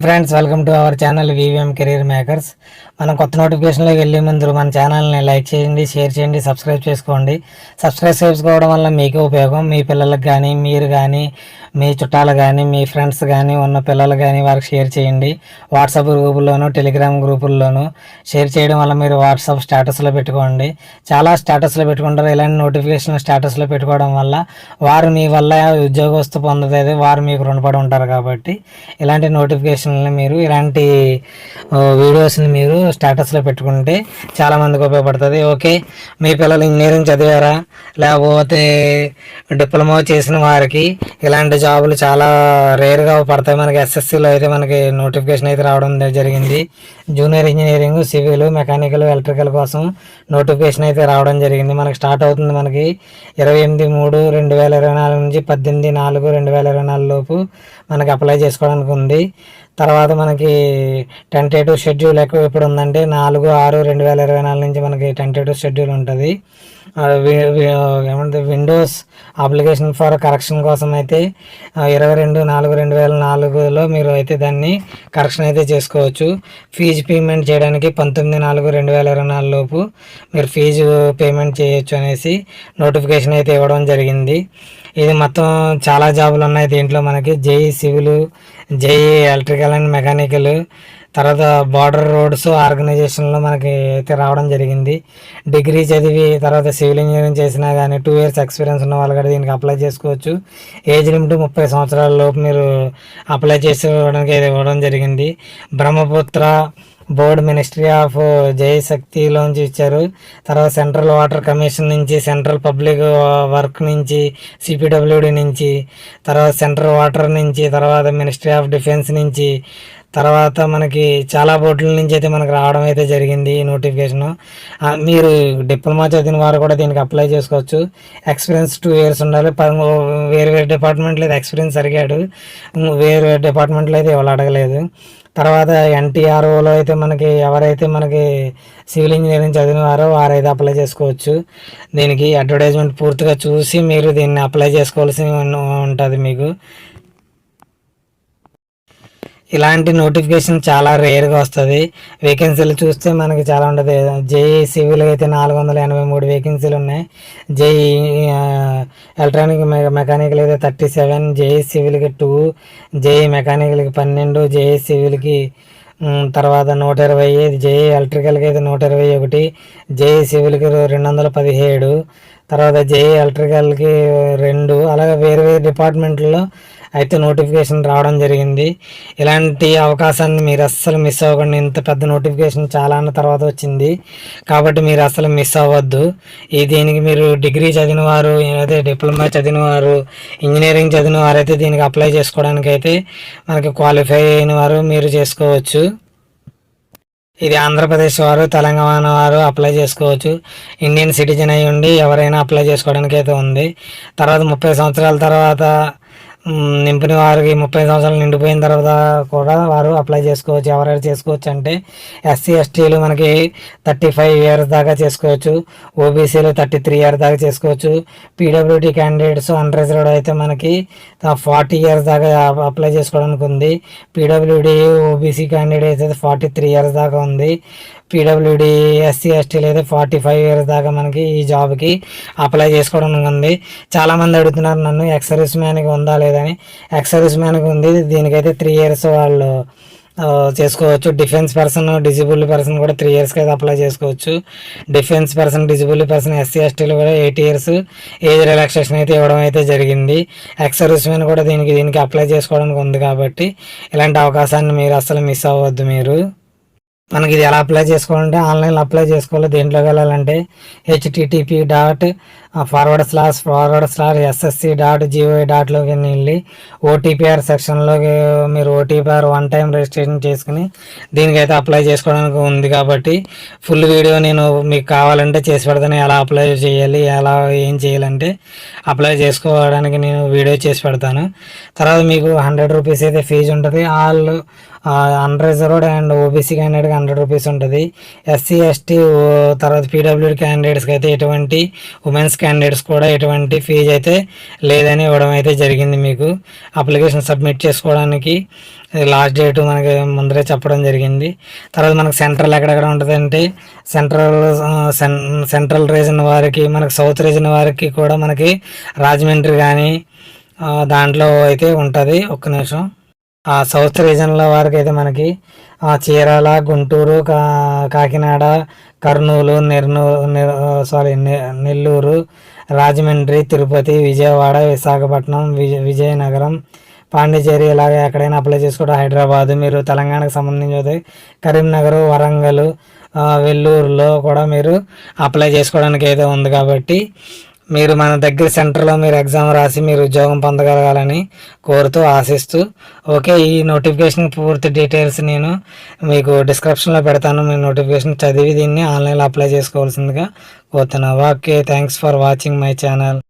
Friends, welcome to our channel VVM career makers. మనం కొత్త నోటిఫికేషన్లోకి వెళ్ళే ముందు మన ఛానల్ని లైక్ చేయండి, షేర్ చేయండి, సబ్స్క్రైబ్ చేసుకోండి. సబ్స్క్రైబ్ చేసుకోవడం వల్ల మీకు ఉపయోగం. మీ పిల్లలకు కానీ, మీరు కానీ, మీ చుట్టాలు కానీ, మీ ఫ్రెండ్స్ కానీ, ఉన్న పిల్లలు కానీ వారికి షేర్ చేయండి. వాట్సాప్ గ్రూపుల్లోనూ, టెలిగ్రామ్ గ్రూపుల్లోనూ షేర్ చేయడం వల్ల మీరు వాట్సాప్ స్టేటస్లో పెట్టుకోండి. చాలా స్టేటస్లో పెట్టుకుంటారు. ఇలాంటి నోటిఫికేషన్ స్టేటస్లో పెట్టుకోవడం వల్ల వారు మీ వల్ల ఉద్యోగస్తు పొందుతుంది, వారు మీకు రుణపడి ఉంటారు. కాబట్టి ఇలాంటి నోటిఫికేషన్లు మీరు, ఇలాంటి వీడియోస్ని మీరు స్టేటస్లో పెట్టుకుంటే చాలామందికి ఉపయోగపడుతుంది. ఓకే, మీ పిల్లలు ఇంజనీరింగ్ చదివారా, లేకపోతే డిప్లొమా చేసిన వారికి ఇలాంటి జాబులు చాలా రేర్గా పడతాయి. మనకి ఎస్ఎస్సిలో అయితే మనకి నోటిఫికేషన్ అయితే రావడం జరిగింది. Junior engineering, civil, mechanical, electrical కోసం నోటిఫికేషన్ అయితే రావడం జరిగింది. మనకి స్టార్ట్ అవుతుంది మనకి 28/3/2024 నుంచి 18/4/2024 లోపు మనకి అప్లై చేసుకోవడానికి ఉంది. తర్వాత మనకి టెంటేటివ్ షెడ్యూల్ ఎప్పుడు ఉందంటే 4/6/2024 నుంచి మనకి టెంటేటివ్ షెడ్యూల్ ఉంటుంది. ఏమంటే విండోస్ అప్లికేషన్ ఫర్ కరెక్షన్ కోసం అయితే 22/4/2024లో మీరు అయితే దాన్ని కరెక్షన్ అయితే చేసుకోవచ్చు. ఫీజు పేమెంట్ చేయడానికి 19/4/2024 లోపు మీరు ఫీజు పేమెంట్ చేయొచ్చు అనేసి నోటిఫికేషన్ అయితే ఇవ్వడం జరిగింది. ఇది మొత్తం చాలా జాబులు ఉన్నాయి దీంట్లో. మనకి JEE civil, JEE electrical and mechanical, తర్వాత బార్డర్ రోడ్స్ ఆర్గనైజేషన్లో మనకి అయితే రావడం జరిగింది. డిగ్రీ చదివి తర్వాత సివిల్ ఇంజనీరింగ్ చేసినా కానీ 2 years ఎక్స్పీరియన్స్ ఉన్న వాళ్ళు కూడా దీనికి అప్లై చేసుకోవచ్చు. ఏజ్ లిమిట్ 30 సంవత్సరాల లోపు మీరు అప్లై చేసుకోవడానికి ఇవ్వడం జరిగింది. బ్రహ్మపుత్ర బోర్డ్, మినిస్ట్రీ ఆఫ్ జయశక్తిలోంచి ఇచ్చారు. తర్వాత సెంట్రల్ వాటర్ కమిషన్ నుంచి, సెంట్రల్ పబ్లిక్ వర్క్ నుంచి, సిపిడబ్ల్యూడి నుంచి, తర్వాత సెంట్రల్ వాటర్ నుంచి, తర్వాత మినిస్ట్రీ ఆఫ్ డిఫెన్స్ నుంచి, తర్వాత మనకి చాలా బోర్డుల నుంచి అయితే మనకు రావడం అయితే జరిగింది ఈ నోటిఫికేషను. మీరు డిప్లొమా చదివిన వారు కూడా దీనికి అప్లై చేసుకోవచ్చు. ఎక్స్పీరియన్స్ 2 years ఉండాలి. వేరే వేరే డిపార్ట్మెంట్లో అయితే ఎక్స్పీరియన్స్ అడిగాడు, వేరే డిపార్ట్మెంట్లో అయితే ఎవరు అడగలేదు. తర్వాత ఎన్టీఆర్ఓలో అయితే మనకి ఎవరైతే మనకి సివిల్ ఇంజనీరింగ్ చదివిన వారో వారైతే అప్లై చేసుకోవచ్చు. దీనికి అడ్వర్టైజ్మెంట్ పూర్తిగా చూసి మీరు దీన్ని అప్లై చేసుకోవాల్సి ఉంటుంది. మీకు ఇలాంటి నోటిఫికేషన్ చాలా రేర్గా వస్తుంది. వేకెన్సీలు చూస్తే మనకి చాలా ఉంటుంది. జేఈ సివిల్ అయితే 483 వేకెన్సీలు ఉన్నాయి. జేఈ ఎలక్ట్రానిక్ మెకానికల్ అయితే 37, జేఈ సివిల్కి 2, జేఈ మెకానికల్కి 12, జేఈ సివిల్కి తర్వాత 120, జేఈ ఎలక్ట్రికల్కి అయితే 121, జేఈ సివిల్కి 217, తర్వాత జేఈ ఎలక్ట్రికల్కి 2, అలాగే వేరు వేరు డిపార్ట్మెంట్లో అయితే నోటిఫికేషన్ రావడం జరిగింది. ఇలాంటి అవకాశాన్ని మీరు అస్సలు మిస్ అవ్వకండి. ఇంత పెద్ద నోటిఫికేషన్ చాలా తర్వాత వచ్చింది కాబట్టి మీరు అస్సలు మిస్ అవ్వద్దు. దీనికి మీరు డిగ్రీ చదివిన వారు, అదే డిప్లొమా చదివిన వారు, ఇంజనీరింగ్ చదివిన వారు అయితే దీనికి అప్లై చేసుకోవడానికి అయితే మనకి క్వాలిఫై అయిన వారు మీరు చేసుకోవచ్చు. ఇది ఆంధ్రప్రదేశ్ వారు, తెలంగాణ వారు అప్లై చేసుకోవచ్చు. ఇండియన్ సిటిజన్ అయి ఉండి ఎవరైనా అప్లై చేసుకోవడానికి అయితే ఉంది. తర్వాత 30 సంవత్సరాల తర్వాత నింపిన వారికి 30 సంవత్సరాలు నిండిపోయిన తర్వాత కూడా వారు అప్లై చేసుకోవచ్చు. ఎవరైనా చేసుకోవచ్చు అంటే ఎస్సీ ఎస్టీలు మనకి 35 years దాకా చేసుకోవచ్చు. ఓబీసీలు 33 years దాకా చేసుకోవచ్చు. పీడబ్ల్యూడీ క్యాండిడేట్స్ అన్రిజర్వ్డ్ అయితే మనకి 40 years దాకా అప్లై చేసుకోవడానికి ఉంది. పీడబ్ల్యూడీ ఓబీసీ క్యాండిడేట్స్ అయితే 43 years దాకా ఉంది. పీడబ్ల్యూడీ ఎస్సీ ఎస్టీలు అయితే 45 years దాకా మనకి ఈ జాబ్కి అప్లై చేసుకోవడానికి ఉంది. చాలామంది అడుగుతున్నారు నన్ను ఎక్స్ సర్వీస్ మ్యాన్కి ఉందా లేదని. ఎక్స్ సర్వీస్ మ్యాన్కి ఉంది. దీనికైతే 3 years వాళ్ళు చేసుకోవచ్చు. డిఫెన్స్ పర్సన్, డిజబుల్ పర్సన్ కూడా 3 yearsకి అయితే అప్లై చేసుకోవచ్చు. Defence person, disable person, SC ఎస్టీలు కూడా 8 years ఏజ్ రిలాక్సేషన్ అయితే ఇవ్వడం అయితే జరిగింది. ఎక్స్ సర్వీస్ మ్యాన్ కూడా దీనికి అప్లై చేసుకోవడానికి ఉంది. కాబట్టి ఇలాంటి అవకాశాన్ని మీరు అస్సలు మిస్ అవ్వద్దు. మీరు మనకి ఇది ఎలా అప్లై చేసుకోవాలంటే ఆన్లైన్లో అప్లై చేసుకోవాలి. దేంట్లోకి వెళ్ళాలంటే http://ssc.gov.loకి వెళ్ళి ఓటీపీఆర్ సెక్షన్లోకి మీరు ఓటీపీఆర్ 1 time రిజిస్ట్రేషన్ చేసుకుని దీనికైతే అప్లై చేసుకోవడానికి ఉంది. కాబట్టి ఫుల్ వీడియో నేను మీకు కావాలంటే చేసి పెడతాను. ఎలా అప్లై చేయాలి, ఎలా ఏం చేయాలంటే అప్లై చేసుకోవడానికి నేను వీడియో చేసి పెడతాను. తర్వాత మీకు 100 rupees అయితే ఫీజు ఉంటుంది. ఆల్ అన్రిజర్వ్డ్ అండ్ ఓబీసీ క్యాండిడేట్కి 100 rupees ఉంటుంది. ఎస్సీ ఎస్టీ తర్వాత పీడబ్ల్యూడీ క్యాండిడేట్స్కి అయితే ఎటువంటి, ఉమెన్స్ క్యాండిడేట్స్ కూడా ఎటువంటి ఫీజు అయితే లేదని ఇవ్వడం అయితే జరిగింది. మీకు అప్లికేషన్ సబ్మిట్ చేసుకోవడానికి లాస్ట్ డేట్ మనకి ముందరే చెప్పడం జరిగింది. తర్వాత మనకు సెంట్రల్ ఎక్కడెక్కడ ఉంటుందంటే సెంట్రల్ రీజన్ వారికి, మనకు సౌత్ రీజన్ వారికి కూడా మనకి రాజమండ్రి కానీ దాంట్లో అయితే ఉంటుంది. ఒక్క నిమిషం. ఆ సౌత్ రీజన్లో వారికి అయితే మనకి చీరాల, గుంటూరు, కాకినాడ, కర్నూలు, నెల్లూరు, రాజమండ్రి, తిరుపతి, విజయవాడ, విశాఖపట్నం, విజయనగరం, పాండిచేరి ఇలాగ ఎక్కడైనా అప్లై చేసుకోవడం. హైదరాబాద్, మీరు తెలంగాణకు సంబంధించి కరీంనగర్, వరంగల్, వెల్లూరులో కూడా మీరు అప్లై చేసుకోవడానికి అయితే ఉంది. కాబట్టి మీరు మన దగ్గర సెంటర్లో మీరు ఎగ్జామ్ రాసి మీరు ఉద్యోగం పొందగలగాలని కోరుతూ ఆశిస్తూ, ఓకే, ఈ నోటిఫికేషన్ పూర్తి డీటెయిల్స్ నేను మీకు డిస్క్రిప్షన్లో పెడతాను. మీ నోటిఫికేషన్ చదివి దీన్ని ఆన్లైన్లో అప్లై చేసుకోవాల్సిందిగా కోరుతున్నాను. Okay, thanks for watching my channel.